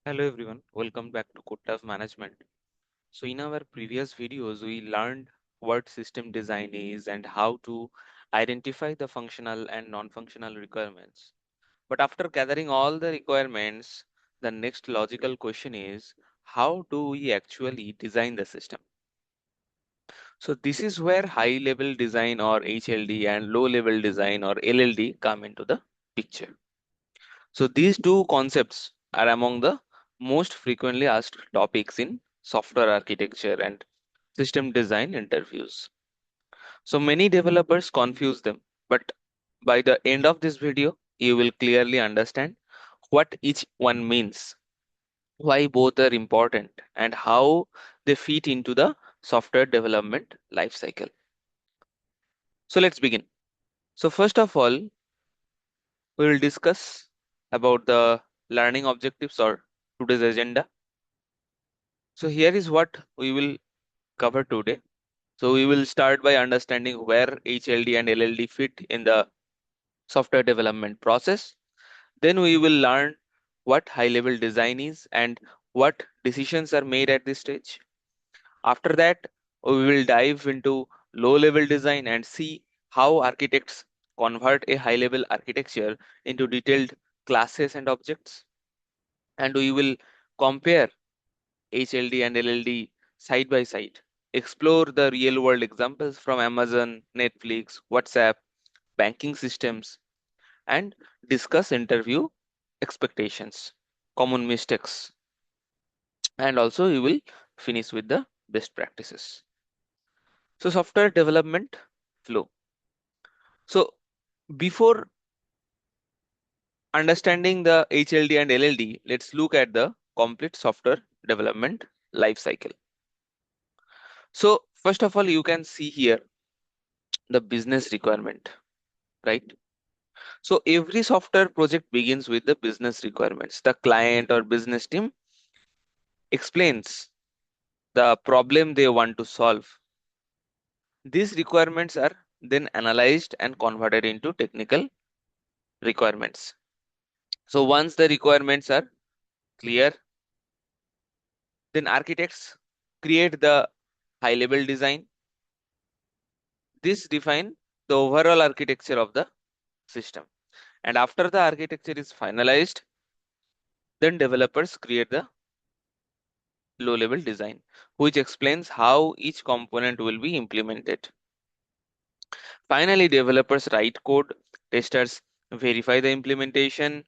Hello everyone, welcome back to CodeTav Management. So in our previous videos, we learned what system design is and how to identify the functional and non-functional requirements. But after gathering all the requirements, the next logical question is, how do we actually design the system? So this is where high level design or HLD and low level design or LLD come into the picture. So these two concepts are among the most frequently asked topics in software architecture and system design interviews. So many developers confuse them, but by the end of this video, you will clearly understand what each one means, why both are important, and how they fit into the software development lifecycle. So let's begin. So first of all, we will discuss about the learning objectives or today's agenda. So here is what we will cover today. So we will start by understanding where HLD and LLD fit in the software development process. Then we will learn what high level design is and what decisions are made at this stage. After that, we will dive into low level design and see how architects convert a high level architecture into detailed classes and objects. And we will compare HLD and LLD side by side. Explore the real world examples from Amazon, Netflix, WhatsApp, banking systems, and discuss interview expectations, common mistakes, and also we will finish with the best practices. So, software development flow. So, before understanding the HLD and LLD, let's look at the complete software development life cycle. So, first of all, you can see here the business requirement, right? So every software project begins with the business requirements. The client or business team explains the problem they want to solve. These requirements are then analyzed and converted into technical requirements. So once the requirements are clear, then architects create the high level design. This define the overall architecture of the system. And after the architecture is finalized, then developers create the low level design, which explains how each component will be implemented. Finally, developers write code, testers verify the implementation,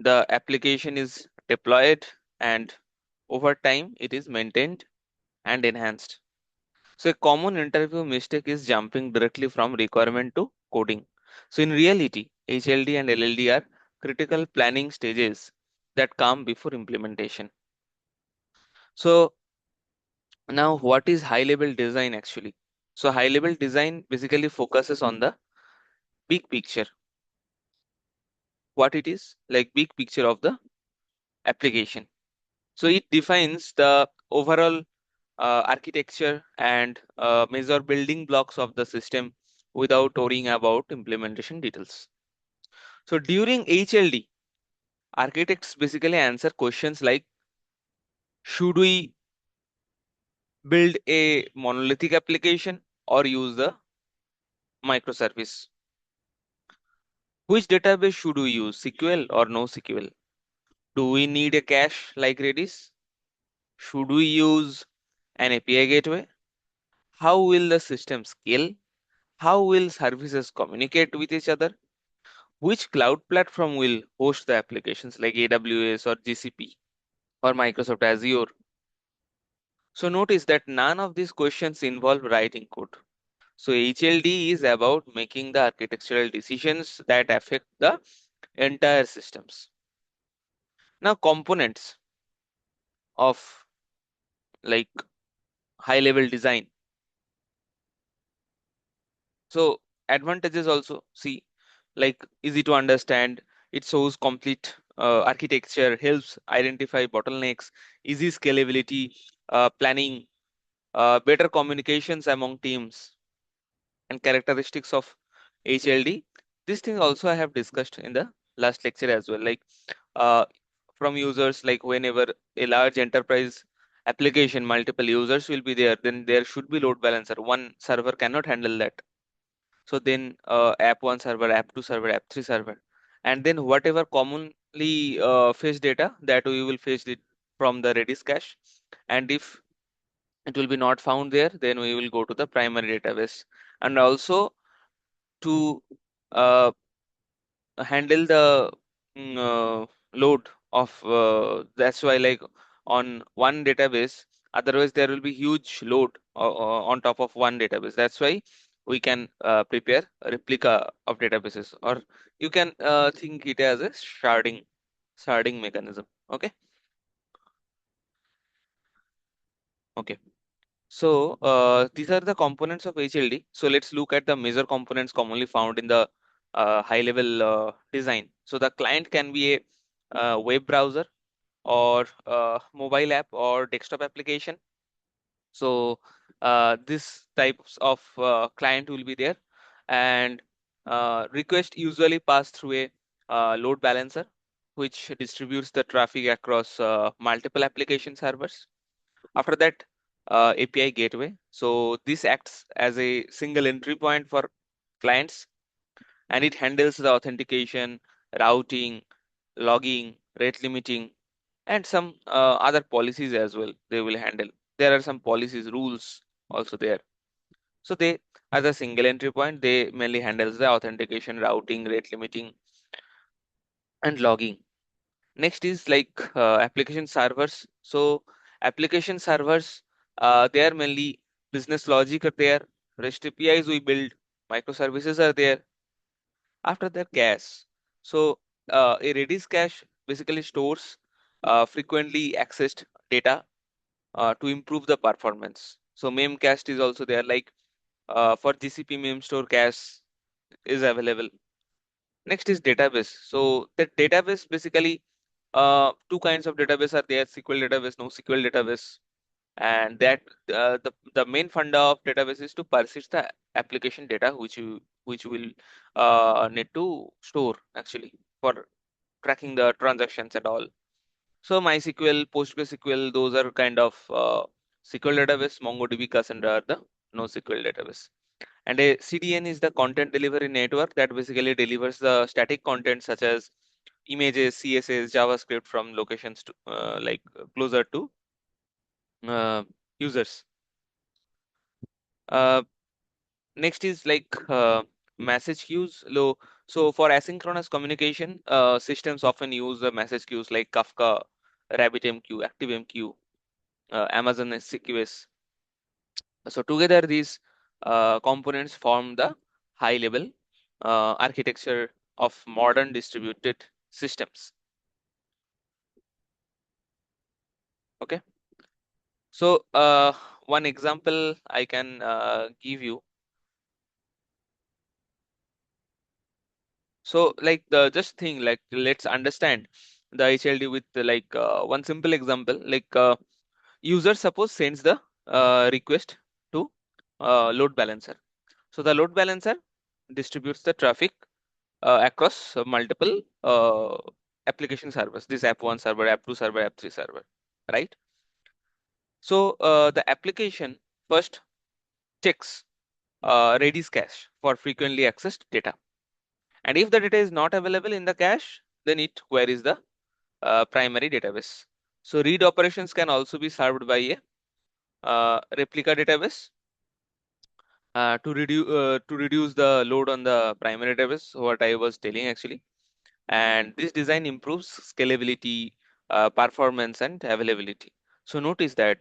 the application is deployed, and over time it is maintained and enhanced. So, a common interview mistake is jumping directly from requirement to coding. So, in reality, HLD and LLD are critical planning stages that come before implementation. So, now, what is high level design actually? So, high level design basically focuses on the big picture, what it is, like big picture of the application. So, it defines the overall architecture and major building blocks of the system without worrying about implementation details. So, during HLD, architects basically answer questions like, should we build a monolithic application or use the microservice? Which database should we use, SQL or NoSQL? Do we need a cache like Redis? Should we use an API gateway? How will the system scale? How will services communicate with each other? Which cloud platform will host the applications like AWS or GCP or Microsoft Azure? So notice that none of these questions involve writing code. So HLD is about making the architectural decisions that affect the entire systems. Now components of like high level design. So advantages also see, like easy to understand, it shows complete architecture, helps identify bottlenecks, easy scalability, planning, better communications among teams, and characteristics of HLD. These things also I have discussed in the last lecture as well. Like uh, from users, like whenever a large enterprise application, multiple users will be there, then there should be load balancer. One server cannot handle that. So then app 1 server, app 2 server, app 3 server, and then whatever commonly fetch data, that we will fetch it from the Redis cache. And if it will be not found there, then we will go to the primary database. And also to uh, handle the load of that's why, like, on one database, otherwise there will be huge load on top of one database. That's why we can prepare a replica of databases, or you can think it as a sharding mechanism. Okay. So these are the components of HLD. So let's look at the major components commonly found in the high level design. So the client can be a web browser, or mobile app, or desktop application. So this types of client will be there, and request usually pass through a load balancer, which distributes the traffic across multiple application servers. After that, API gateway. So this acts as a single entry point for clients, and it handles the authentication, routing, logging, rate limiting, and some other policies as well. They will handle. There are some policies, rules also there. So they, as a single entry point, they mainly handles the authentication, routing, rate limiting, and logging. Next is like application servers. So application servers, they are mainly business logic are there, REST APIs we build, microservices are there. After that, cache. So a Redis cache basically stores frequently accessed data to improve the performance. So memcached is also there, like for GCP memstore cache is available. Next is database. So the database basically, two kinds of database are there: SQL database, NoSQL database. And that the main funda of database is to persist the application data which will need to store actually for tracking the transactions and all. So MySQL, PostgreSQL, those are kind of SQL database. MongoDB, Cassandra are the NoSQL database. And a CDN is the content delivery network that basically delivers the static content such as images, CSS, JavaScript from locations to closer to uh, users. Uh, Next is like message queues. So for asynchronous communication, systems often use the message queues like Kafka, RabbitMQ, ActiveMQ, Amazon SCQS. So together these components form the high level architecture of modern distributed systems. Okay. So one example I can give you. So like the just thing, like let's understand the HLD with like one simple example. Like user suppose sends the request to load balancer. So the load balancer distributes the traffic across multiple application servers. This app 1 server, app 2 server, app 3 server, right? So the application first checks Redis cache for frequently accessed data. And if the data is not available in the cache, then it queries the primary database. So read operations can also be served by a replica database to reduce the load on the primary database. What I was telling actually, and this design improves scalability, performance, and availability. So notice that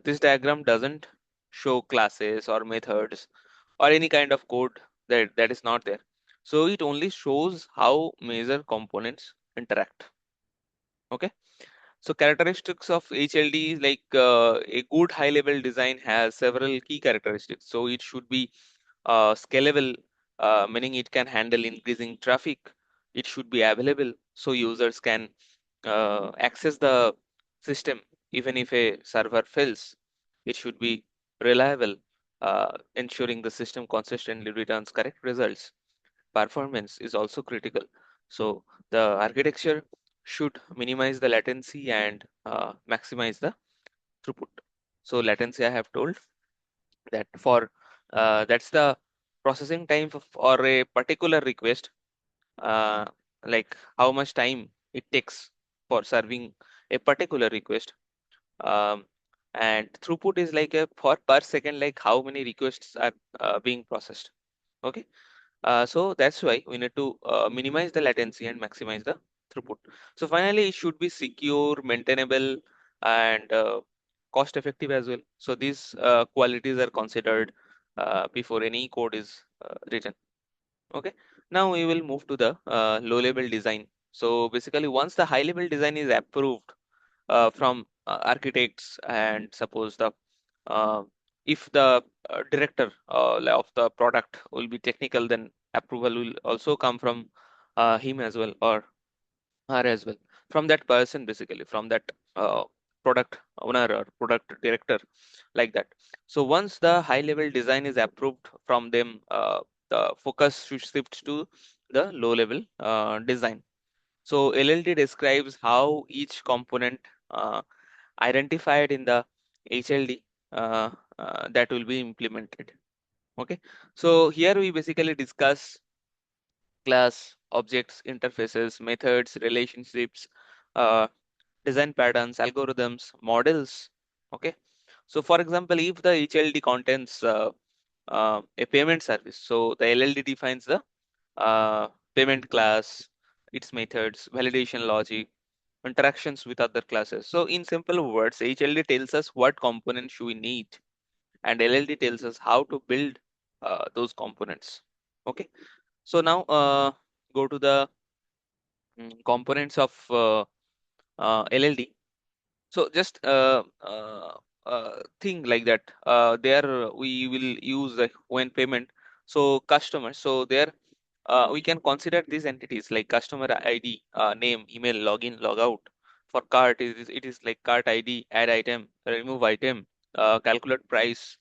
this diagram doesn't show classes or methods or any kind of code that is not there. So it only shows how major components interact. Okay. So characteristics of HLD is like a good high level design has several key characteristics. So it should be scalable, meaning it can handle increasing traffic. It should be available so users can access the system even if a server fails. It should be reliable, ensuring the system consistently returns correct results. Performance is also critical. So the architecture should minimize the latency and maximize the throughput. So latency I have told that for that's the processing time for a particular request, uh, like how much time it takes for serving a particular request. um, and throughput is like a for per second, like how many requests are being processed. Okay. So that's why we need to minimize the latency and maximize the throughput. So finally, it should be secure, maintainable, and cost effective as well. So these qualities are considered before any code is written. Okay. Now we will move to the low level design. So basically, once the high level design is approved from architects, and suppose the uh, if the director of the product will be technical, then approval will also come from him as well, or her as well, from that person, basically from that uh, product owner or product director, like that. So once the high level design is approved from them, the focus should shift to the low level design. So LLD describes how each component uh, identified in the HLD that will be implemented. Okay, so here we basically discuss class, objects, interfaces, methods, relationships, uh, design patterns, algorithms, models. Okay, so for example, if the HLD contains a payment service, so the LLD defines the payment class, its methods, validation logic, interactions with other classes. So in simple words, HLD tells us what components we need, and LLD tells us how to build those components. Okay, so now go to the components of LLD. So just thing like that. There we will use when payment. So customers. So there we can consider these entities like customer ID, name, email, login, logout. For cart, it is like cart ID, add item, remove item, calculate price.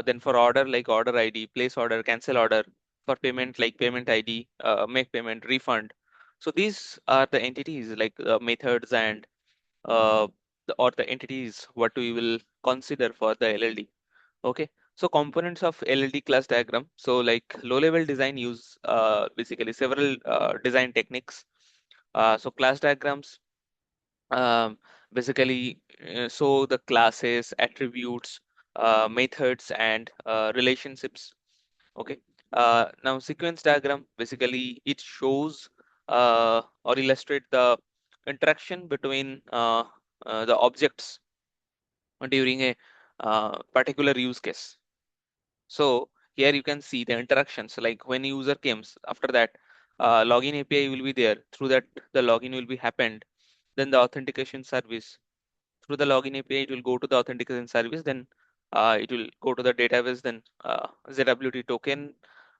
Then for order, like order ID, place order, cancel order. For payment, like payment ID, make payment, refund. So these are the entities, like methods and uh, or the entities what we will consider for the LLD. Okay, so components of LLD class diagram. So like low level design use basically several design techniques. So class diagrams um, basically show the classes, attributes, methods, and relationships. Okay. Now sequence diagram, basically it shows or illustrate the interaction between the objects during a particular use case. So here you can see the interactions, like when user comes, after that login API will be there. Through that, the login will be happened. Then the authentication service. Through the login API, it will go to the authentication service. Then it will go to the database. Then ZWT token.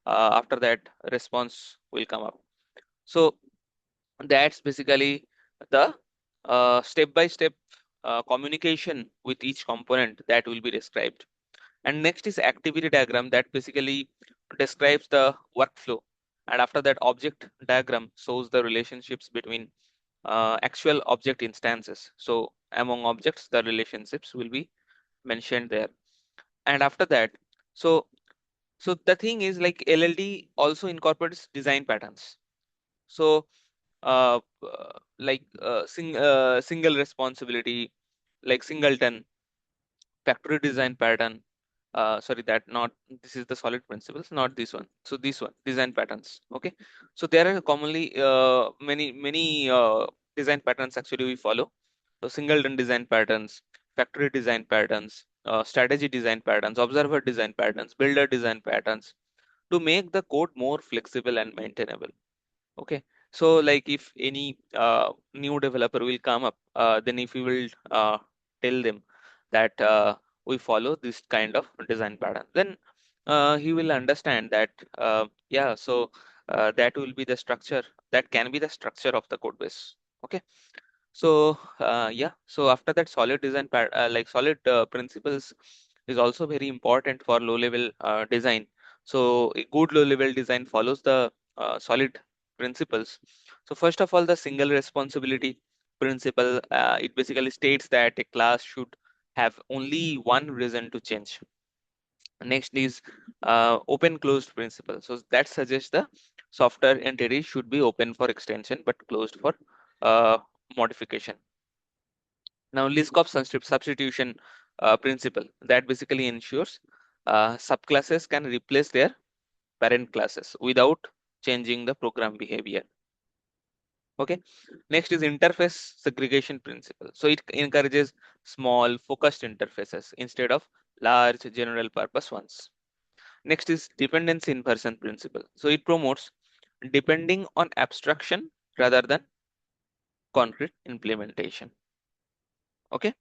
After that, response will come up. So that's basically the step-by-step communication with each component that will be described. And next is activity diagram that basically describes the workflow. And after that, object diagram shows the relationships between actual object instances. So among objects, the relationships will be mentioned there. And after that, so so the thing is like LLD also incorporates design patterns. So single responsibility, like singleton, factory design pattern. Sorry, that not this is the solid principles, not this one. So this one, design patterns. Okay, so there are commonly many design patterns actually we follow. So singleton design patterns, factory design patterns, strategy design patterns, observer design patterns, builder design patterns, to make the code more flexible and maintainable. Okay, so like if any new developer will come up, then if you will tell them that we follow this kind of design pattern, then he will understand that yeah, so that will be the structure, that can be the structure of the code base. Okay, so yeah, so after that, solid design like solid principles is also very important for low level design. So a good low level design follows the solid principles. So first of all, the single responsibility principle, it basically states that a class should have only one reason to change. Next is open closed principle. So that suggests the software entity should be open for extension but closed for modification. Now, list of substitution principle that basically ensures subclasses can replace their parent classes without changing the program behavior. Okay. Next is interface segregation principle. So it encourages small focused interfaces instead of large general purpose ones. Next is dependency inversion principle. So it promotes depending on abstraction rather than concrete implementation. Okay.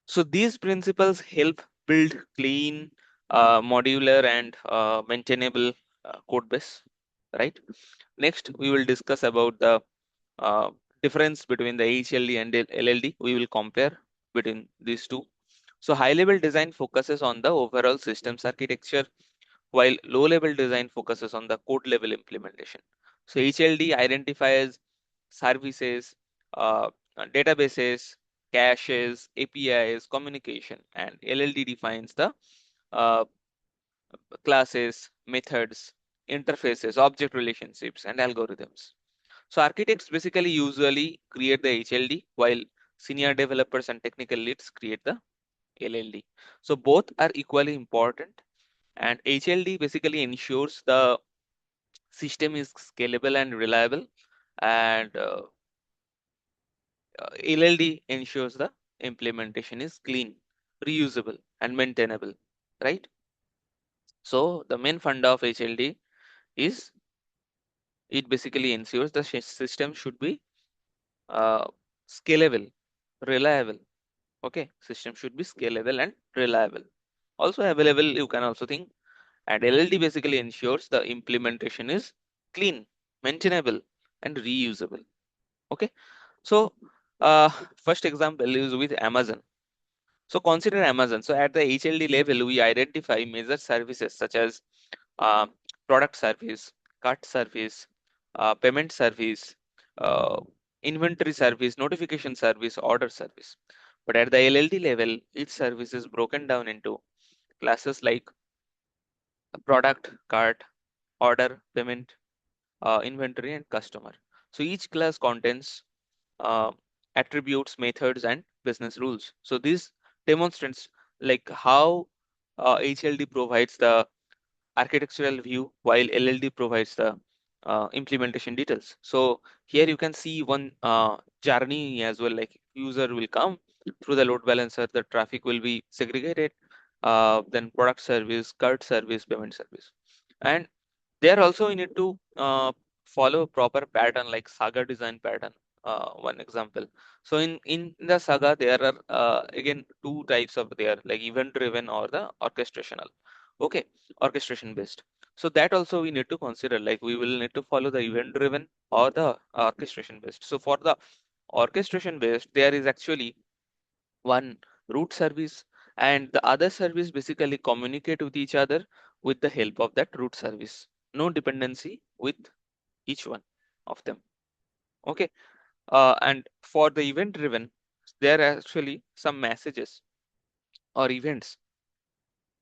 So these principles help build clean, modular, and maintainable code base, right? Next, we will discuss about the uh, difference between the HLD and LLD. We will compare between these two. So high-level design focuses on the overall systems architecture, while low-level design focuses on the code-level implementation. So HLD identifies services, databases, caches, APIs, communication, and LLD defines the uh, classes, methods, interfaces, object relationships, and algorithms. So architects basically usually create the HLD while senior developers and technical leads create the LLD. So both are equally important, and HLD basically ensures the system is scalable and reliable, and LLD ensures the implementation is clean, reusable, and maintainable, right? So the main funda of HLD is it basically ensures the system should be uh, scalable, reliable. Okay, system should be scalable and reliable. Also available, you can also think. And LLD basically ensures the implementation is clean, maintainable, and reusable. Okay, so first example is with Amazon. So consider Amazon. So at the HLD level, we identify major services such as uh, product service, cart service, payment service, uh, inventory service, notification service, order service. But at the LLD level, each service is broken down into classes like product, cart, order, payment, inventory, and customer. So each class contains uh, attributes, methods, and business rules. So this demonstrates like how HLD provides the architectural view while LLD provides the implementation details. So here you can see one journey as well, like user will come through the load balancer, the traffic will be segregated, then product service, cart service, payment service. And there also we need to follow a proper pattern like saga design pattern. One example. So in the saga there are again two types of there like event driven or the orchestrational. Okay, orchestration based. So that also we need to consider like we will need to follow the event driven or the orchestration based. So for the orchestration based there is actually one root service and the other service basically communicate with each other with the help of that root service, no dependency with each one of them. Okay, and for the event driven there are actually some messages or events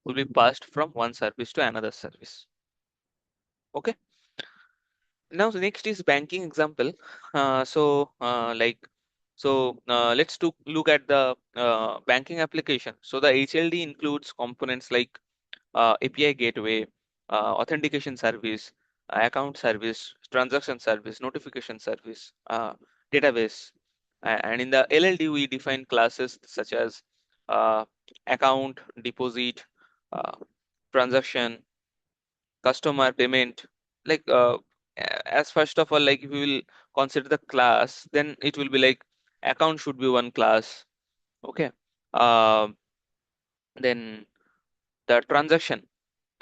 will be passed from one service to another service. Okay, now the next is banking example. Let's look at the banking application. So the HLD includes components like API gateway, authentication service, account service, transaction service, notification service, database. And in the LLD, we define classes such as uh, account, deposit, uh, transaction, customer, payment. Like as first of all, like if we will consider the class, then it will be like account should be one class. Okay. Um then the transaction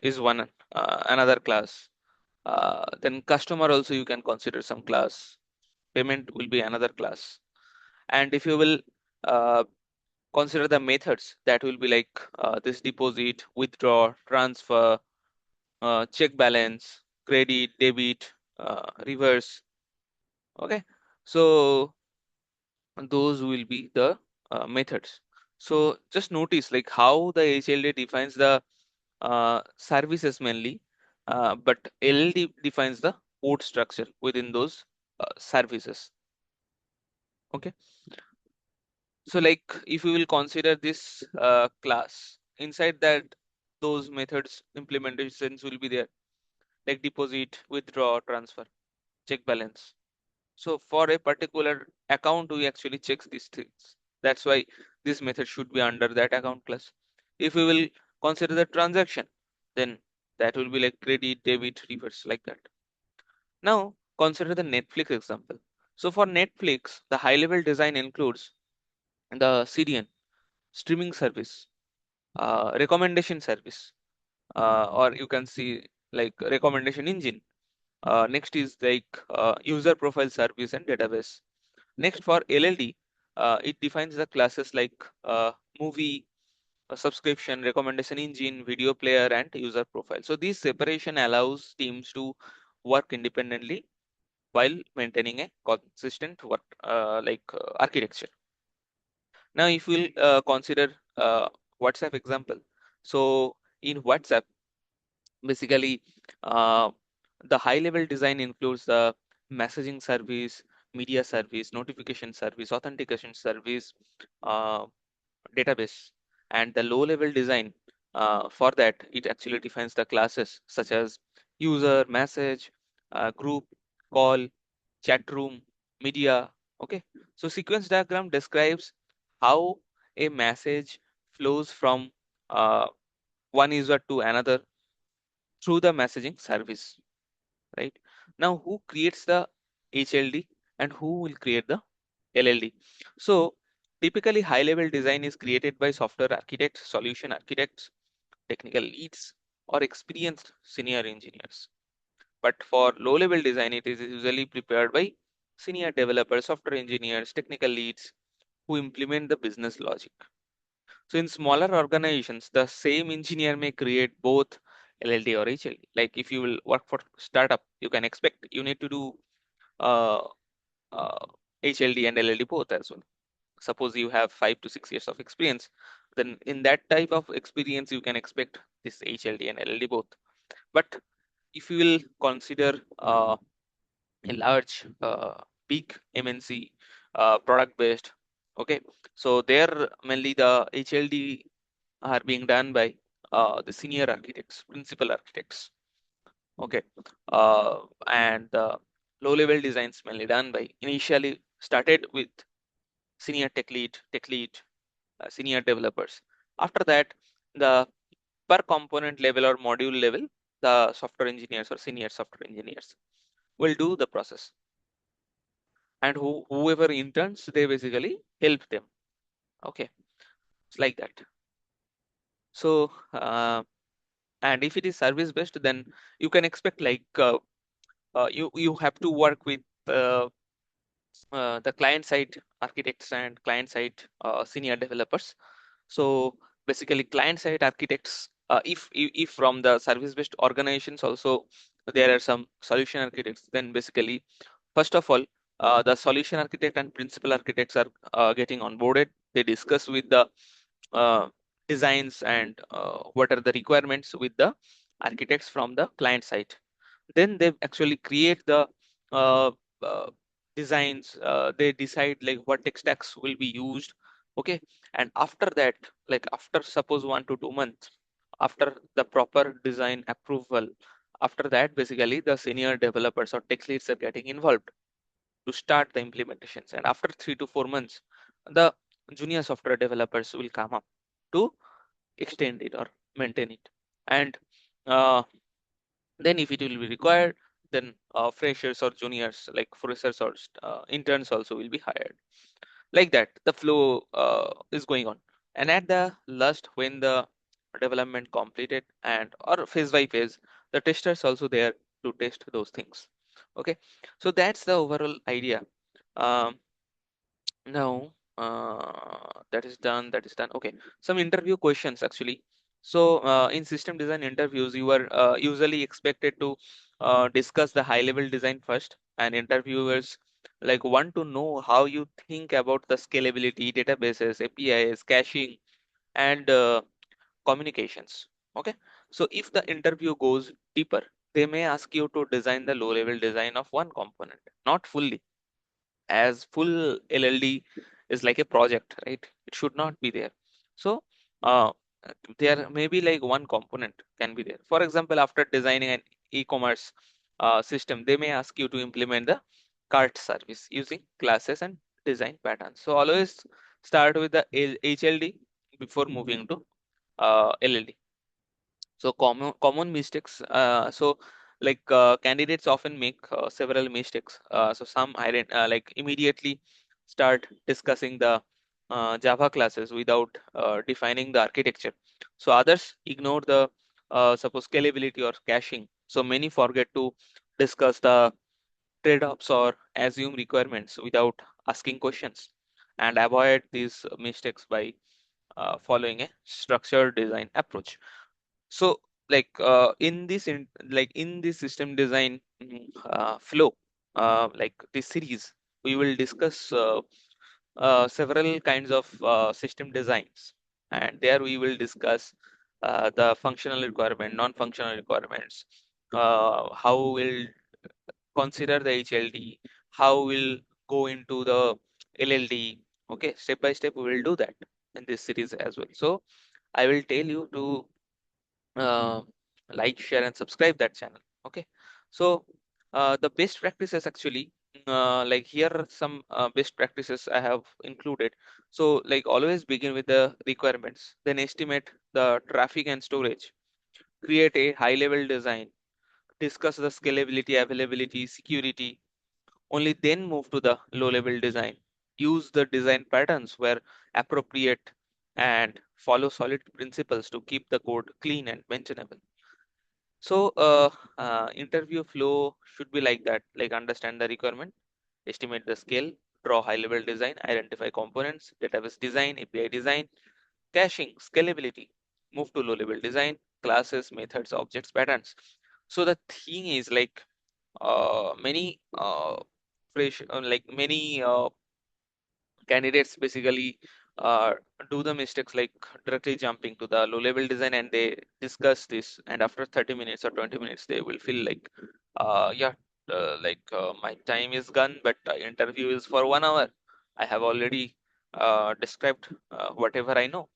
is one another class. Then customer also you can consider some class. Payment will be another class. And if you will uh, consider the methods, that will be like this deposit, withdraw, transfer, check balance, credit, debit, reverse. Okay, so those will be the methods. So just notice like how the HLD defines the services mainly, but LLD defines the port structure within those services. Okay, so like if we will consider this class, inside that those methods implementations will be there, like deposit, withdraw, transfer, check balance. So for a particular account, we actually check these things. That's why this method should be under that account class. If we will consider the transaction, then that will be like credit, debit, reverse, like that. Now consider the Netflix example. So for Netflix, the high level design includes the CDN, streaming service, recommendation service, or you can see like recommendation engine. Next is like user profile service and database. Next for LLD, it defines the classes like movie, subscription, recommendation engine, video player, and user profile. So this separation allows teams to work independently while maintaining a consistent work architecture. Now, if we'll consider WhatsApp example, so in WhatsApp, basically, uh, the high-level design includes the messaging service, media service, notification service, authentication service, uh, database, and the low-level design. For that, it actually defines the classes such as user, message, group, call, chat room, media. Okay, so sequence diagram describes how a message flows from uh, one user to another through the messaging service, right? Now, who creates the HLD and who will create the LLD? So, typically, high level design is created by software architects, solution architects, technical leads, or experienced senior engineers. But for low level design, it is usually prepared by senior developers, software engineers, technical leads who implement the business logic. So in smaller organizations, the same engineer may create both LLD or HLD. Like if you will work for startup, you can expect you need to do uh, uh, HLD and LLD both as well. Suppose you have 5 to 6 years of experience, then in that type of experience, you can expect this HLD and LLD both. But if you will consider a large, big MNC product based, okay, so there mainly the HLD are being done by the senior architects, principal architects. Okay, and the low-level designs mainly done by initially started with senior tech lead, senior developers. After that, the per component level or module level, the software engineers or senior software engineers will do the process, and whoever interns, they basically help them. Okay, it's like that. So. And if it is service based, then you can expect like you have to work with uh, the client side architects and client side senior developers. So basically client side architects, if from the service based organizations also there are some solution architects, then basically first of all the solution architect and principal architects are getting onboarded. They discuss with the uh, designs and what are the requirements with the architects from the client side. Then they actually create the uh, uh, designs. They decide like what tech stacks will be used. Okay, and after that, like after suppose 1 to 2 months after the proper design approval, after that basically the senior developers or tech leads are getting involved to start the implementations, and after 3 to 4 months the junior software developers will come up to extend it or maintain it. And uh, then if it will be required, then freshers or juniors like freshers or interns also will be hired. Like that the flow is going on. And at the last, when the development completed and or phase by phase, the testers also there to test those things. Okay, so that's the overall idea. um, Now, that is done. That is done. Okay. Some interview questions actually. So, in system design interviews, you are usually expected to discuss the high level design first, and interviewers like want to know how you think about the scalability, databases, APIs, caching, and communications. Okay, so if the interview goes deeper, they may ask you to design the low level design of one component, not fully, as full LLD is like a project, right? It should not be there. So uh, there may be like one component can be there. For example, after designing an e-commerce system, they may ask you to implement the cart service using classes and design patterns. So always start with the HLD before moving to LLD. So common mistakes. So like candidates often make several mistakes. So some like immediately start discussing the Java classes without defining the architecture. So others ignore the suppose scalability or caching. So many forget to discuss the trade-offs or assume requirements without asking questions, and avoid these mistakes by following a structured design approach. So like in this system design flow, like this series, we will discuss several kinds of system designs, and there we will discuss the functional requirement, non-functional requirements, how we'll consider the HLD, how we'll go into the LLD. Okay, step by step we will do that in this series as well. So I will tell you to uh, like, share, and subscribe that channel. Okay, so the best practices actually, like here are some best practices I have included. So like always begin with the requirements, then estimate the traffic and storage, create a high level design, discuss the scalability, availability, security, only then move to the low level design. Use the design patterns where appropriate, and follow solid principles to keep the code clean and maintainable. So interview flow should be like that, like understand the requirement, estimate the scale, draw high level design, identify components, database design, API design, caching, scalability, move to low level design, classes, methods, objects, patterns. So the thing is like many fresh like many candidates basically uh, do the mistakes like directly jumping to the low level design, and they discuss this, and after 30 minutes or 20 minutes they will feel like yeah, my time is gone, but interview is for 1 hour. I have already described whatever I know.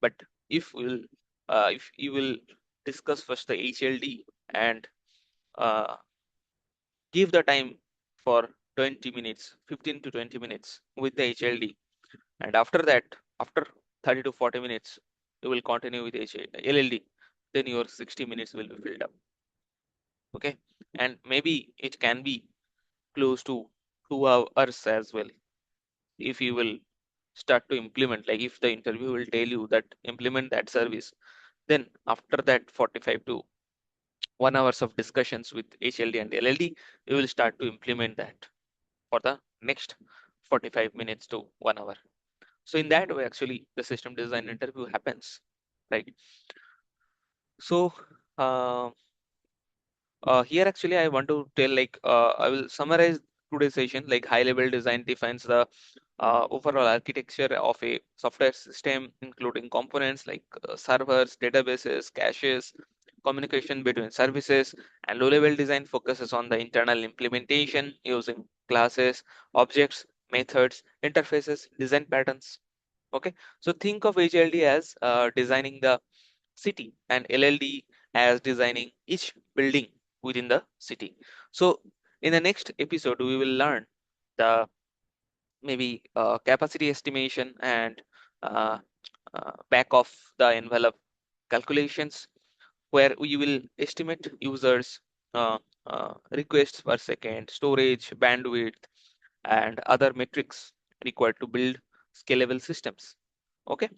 But if you will discuss first the HLD, and uh, give the time for 20 minutes, 15 to 20 minutes with the HLD, and after that, after 30 to 40 minutes, you will continue with LLD, then your 60 minutes will be filled up. Okay, and maybe it can be close to 2 hours as well if you will start to implement. Like if the interview will tell you that implement that service, then after that 45 to 1 hours of discussions with HLD and LLD, you will start to implement that for the next 45 minutes to 1 hour. So in that way, actually, the system design interview happens, right? So uh, here actually I want to tell, like I will summarize today's session. Like high level design defines the overall architecture of a software system, including components like servers, databases, caches, communication between services, and low level design focuses on the internal implementation using classes, objects, methods, interfaces, design patterns. Okay, so think of HLD as designing the city, and LLD as designing each building within the city. So in the next episode, we will learn the maybe capacity estimation and uh, back of the envelope calculations, where we will estimate users uh, requests per second, storage, bandwidth, and other metrics required to build scalable systems. Okay,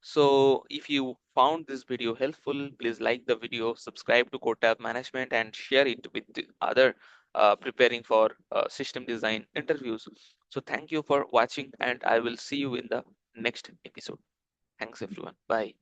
so if you found this video helpful, please like the video, subscribe to CodeTav Management, and share it with the other preparing for system design interviews. So thank you for watching, and I will see you in the next episode. Thanks everyone. Bye.